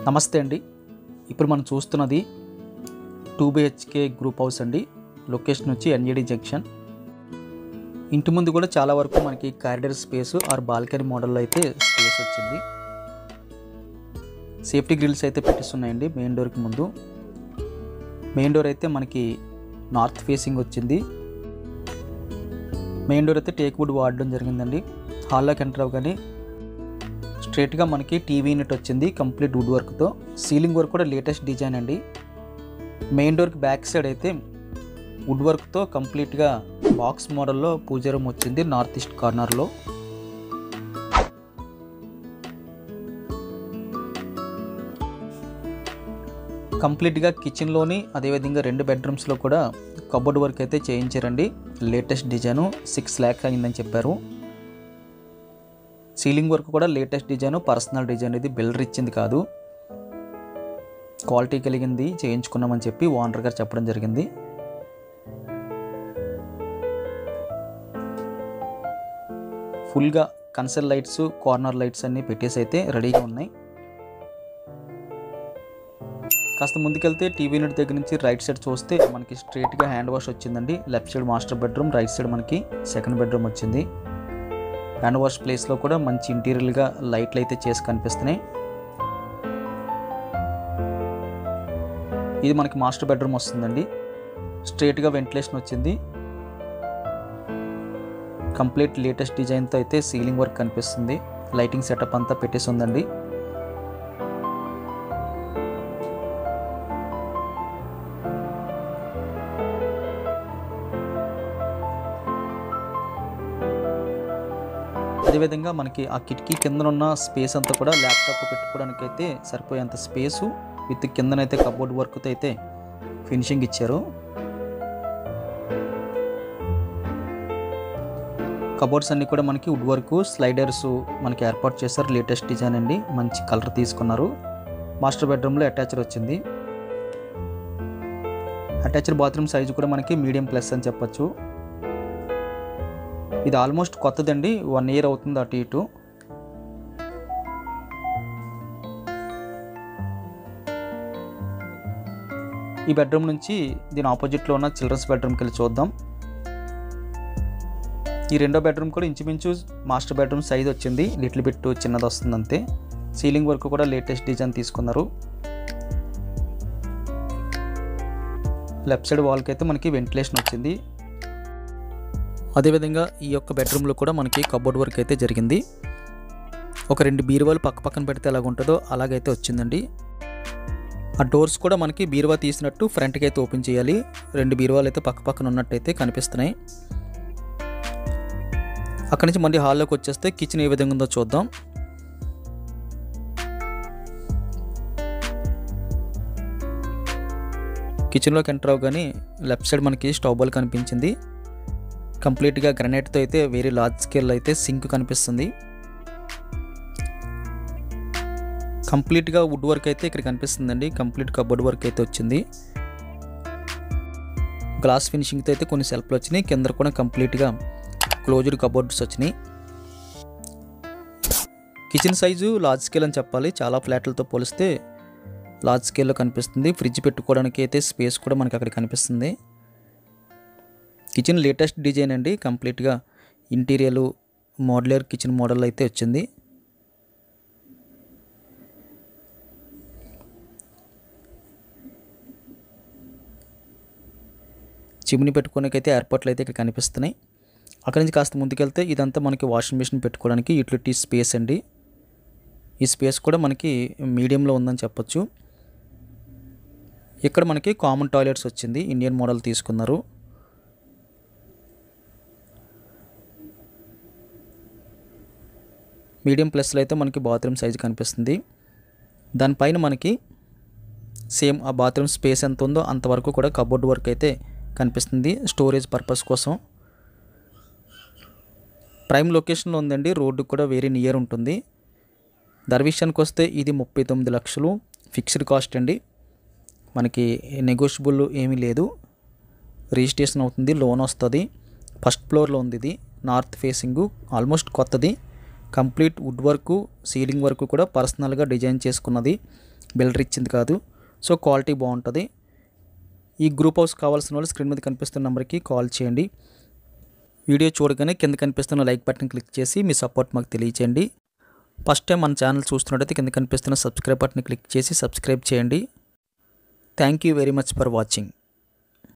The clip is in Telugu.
నమస్తే అండి. ఇప్పుడు మనం చూస్తున్నది 2 BHK గ్రూప్ హౌస్ అండి. లొకేషన్ వచ్చి NJD జంక్షన్. ఇంటి ముందు కూడా చాలా వరకు మనకి కారిడార్ స్పేస్ ఆర్ బాల్కనీ మోడల్లో అయితే స్పేస్ వచ్చింది. సేఫ్టీ గ్రిల్స్ అయితే పెట్టిస్తున్నాయండి మెయిన్ డోర్కి ముందు. మెయిన్ డోర్ అయితే మనకి నార్త్ ఫేసింగ్ వచ్చింది. మెయిన్ డోర్ అయితే టేక్ వుడ్ వాడడం జరిగిందండి. హాల్లోకి ఎంటర్ అవ్వగానే స్ట్రైట్గా మనకి టీవీ యూనిట్ వచ్చింది కంప్లీట్ వుడ్ వర్క్తో. సీలింగ్ వర్క్ కూడా లేటెస్ట్ డిజైన్ అండి. మెయిన్ డోర్కి బ్యాక్ సైడ్ అయితే వుడ్ వర్క్తో కంప్లీట్గా బాక్స్ మోడల్లో పూజా రూమ్ వచ్చింది నార్త్ ఈస్ట్ కార్నర్లో. కంప్లీట్గా కిచెన్లోని అదేవిధంగా 2 బెడ్రూమ్స్లో కూడా కబోర్డ్ వర్క్ అయితే చేయించారండి. లేటెస్ట్ డిజైను 6 lakhs అయిందని చెప్పారు. సీలింగ్ వర్క్ కూడా లేటెస్ట్ డిజైను, పర్సనల్ డిజైన్. ఇది బిల్డర్ ఇచ్చింది కాదు, క్వాలిటీ కలిగింది చేయించుకున్నామని చెప్పి ఓనర్ గారు చెప్పడం జరిగింది. ఫుల్గా కన్సల్ లైట్స్, కార్నర్ లైట్స్ అన్నీ పెట్టేసి అయితే రెడీగా ఉన్నాయి. కాస్త ముందుకెళ్తే టీవీ యూనిట్ దగ్గర నుంచి రైట్ సైడ్ చూస్తే మనకి స్ట్రైట్గా హ్యాండ్ వాష్ వచ్చిందండి. Left side master bedroom, right side మనకి సెకండ్ బెడ్రూమ్ వచ్చింది. హ్యాండ్ వాష్ ప్లేస్లో కూడా మంచి ఇంటీరియర్గా లైట్లు అయితే చేసి కనిపిస్తున్నాయి. ఇది మనకి మాస్టర్ బెడ్రూమ్ వస్తుందండి. స్ట్రైట్గా వెంటిలేషన్ వచ్చింది. కంప్లీట్ లేటెస్ట్ డిజైన్తో అయితే సీలింగ్ వర్క్ కనిపిస్తుంది. లైటింగ్ సెటప్ అంతా పెట్టేసి ఉందండి. అదేవిధంగా మనకి ఆ కిటికీ కిందనున్న స్పేస్ అంతా కూడా ల్యాప్టాప్ పెట్టుకోవడానికి అయితే సరిపోయేంత స్పేసు విత్ కిందనైతే కబోర్డ్ వర్క్తో అయితే ఫినిషింగ్ ఇచ్చారు. కబోర్డ్స్ అన్నీ కూడా మనకి వుడ్ వర్క్, స్లైడర్స్ మనకి ఏర్పాటు చేశారు. లేటెస్ట్ డిజైన్ అండి, మంచి కలర్ తీసుకున్నారు. మాస్టర్ బెడ్రూమ్లో అటాచర్ వచ్చింది. అటాచర్ బాత్రూమ్ సైజు కూడా మనకి మీడియం ప్లస్ అని చెప్పచ్చు. ఇది ఆల్మోస్ట్ కొత్తదండి, 1 year అవుతుంది అటు ఇటు. ఈ బెడ్రూమ్ నుంచి దీని ఆపోజిట్లో ఉన్న చిల్డ్రన్స్ బెడ్రూమ్కి వెళ్ళి చూద్దాం. ఈ రెండో బెడ్రూమ్ కూడా ఇంచుమించు మాస్టర్ బెడ్రూమ్ సైజ్ వచ్చింది, లిటిల్ బిట్ చిన్నది వస్తుంది అంతే. సీలింగ్ వర్క్ కూడా లేటెస్ట్ డిజైన్ తీసుకున్నారు. లెఫ్ట్ సైడ్ వాల్కి అయితే మనకి వెంటిలేషన్ వచ్చింది. అదేవిధంగా ఈ యొక్క బెడ్రూమ్లో కూడా మనకి కబోర్డ్ వర్క్ అయితే జరిగింది. ఒక 2 బీరువాలు పక్క పక్కన పెడితే ఎలాగ ఉంటుందో అలాగైతే వచ్చిందండి. ఆ డోర్స్ కూడా మనకి బీరువా తీసినట్టు ఫ్రంట్కి అయితే ఓపెన్ చేయాలి. 2 బీరువాలు అయితే పక్క పక్కన ఉన్నట్టయితే కనిపిస్తున్నాయి. అక్కడి నుంచి మళ్ళీ హాల్లోకి వచ్చేస్తే కిచెన్ ఏ విధంగా ఉందో చూద్దాం. కిచెన్లోకి ఎంటర్ అవ్వగానే లెఫ్ట్ సైడ్ మనకి స్టవ్ బాల్ కనిపించింది. కంప్లీట్గా గ్రానైట్తో అయితే వెరీ లార్జ్ స్కేల్ అయితే సింక్ కనిపిస్తుంది. కంప్లీట్గా వుడ్ వర్క్ అయితే ఇక్కడ కనిపిస్తుందండి. కంప్లీట్ కబోర్డ్ వర్క్ అయితే వచ్చింది. గ్లాస్ ఫినిషింగ్తో అయితే కొన్ని సెల్ఫ్లు వచ్చినాయి. కింద కూడా కంప్లీట్గా క్లోజ్డ్ కబోర్డ్స్ వచ్చినాయి. కిచెన్ సైజు లార్జ్ స్కేల్ అని చెప్పాలి. చాలా ఫ్లాట్లతో పోలిస్తే లార్జ్ స్కేల్లో కనిపిస్తుంది. ఫ్రిడ్జ్ పెట్టుకోవడానికి అయితే స్పేస్ కూడా మనకి అక్కడ కనిపిస్తుంది. కిచెన్ లేటెస్ట్ డిజైన్ అండి. కంప్లీట్గా ఇంటీరియర్ మోడ్యులర్ కిచెన్ మోడల్ అయితే వచ్చింది. చిమ్ని పెట్టుకోవడానికైతే ఏర్పాట్లు అయితే ఇక్కడ కనిపిస్తున్నాయి. అక్కడి నుంచి కాస్త ముందుకెళ్తే ఇదంతా మనకి వాషింగ్ మిషన్ పెట్టుకోవడానికి యూటిలిటీ స్పేస్ అండి. ఈ స్పేస్ కూడా మనకి మీడియంలో ఉందని చెప్పొచ్చు. ఇక్కడ మనకి కామన్ టాయిలెట్స్ వచ్చింది, ఇండియన్ మోడల్ తీసుకున్నారు. మీడియం ప్లస్లో అయితే మనకి బాత్రూమ్ సైజు కనిపిస్తుంది. దానిపైన మనకి సేమ్ ఆ బాత్రూమ్ స్పేస్ ఎంత ఉందో అంతవరకు కూడా కబోర్డ్ వర్క్ అయితే కనిపిస్తుంది స్టోరేజ్ పర్పస్ కోసం. ప్రైమ్ లొకేషన్లో ఉందండి. రోడ్డు కూడా వెరీ నియర్ ఉంటుంది. ధర విషయానికి వస్తే ఇది 39 లక్షలు ఫిక్స్డ్ కాస్ట్ అండి. మనకి నెగోషియబుల్ ఏమీ లేదు. రిజిస్ట్రేషన్ అవుతుంది, లోన్ వస్తుంది. ఫస్ట్ ఫ్లోర్లో ఉంది. ఇది నార్త్ ఫేసింగ్, ఆల్మోస్ట్ కొత్తది. Complete wood work, ceiling work కూడా పర్సనల్గా డిజైన్ చేసుకున్నది. బిల్డర్ ఇచ్చింది కాదు. సో క్వాలిటీ బాగుంటుంది. ఈ గ్రూప్ హౌస్ కావాల్సిన వాళ్ళు స్క్రీన్ మీద కనిపిస్తున్న నెంబర్కి కాల్ చేయండి. వీడియో చూడగానే కింద కనిపిస్తున్న లైక్ బటన్ క్లిక్ చేసి మీ సపోర్ట్ మాకు తెలియచేయండి. ఫస్ట్ టైం మన ఛానల్ చూస్తున్నట్టయితే కింద కనిపిస్తున్న సబ్స్క్రైబ్ బటన్ క్లిక్ చేసి సబ్స్క్రైబ్ చేయండి. Thank you very much for watching.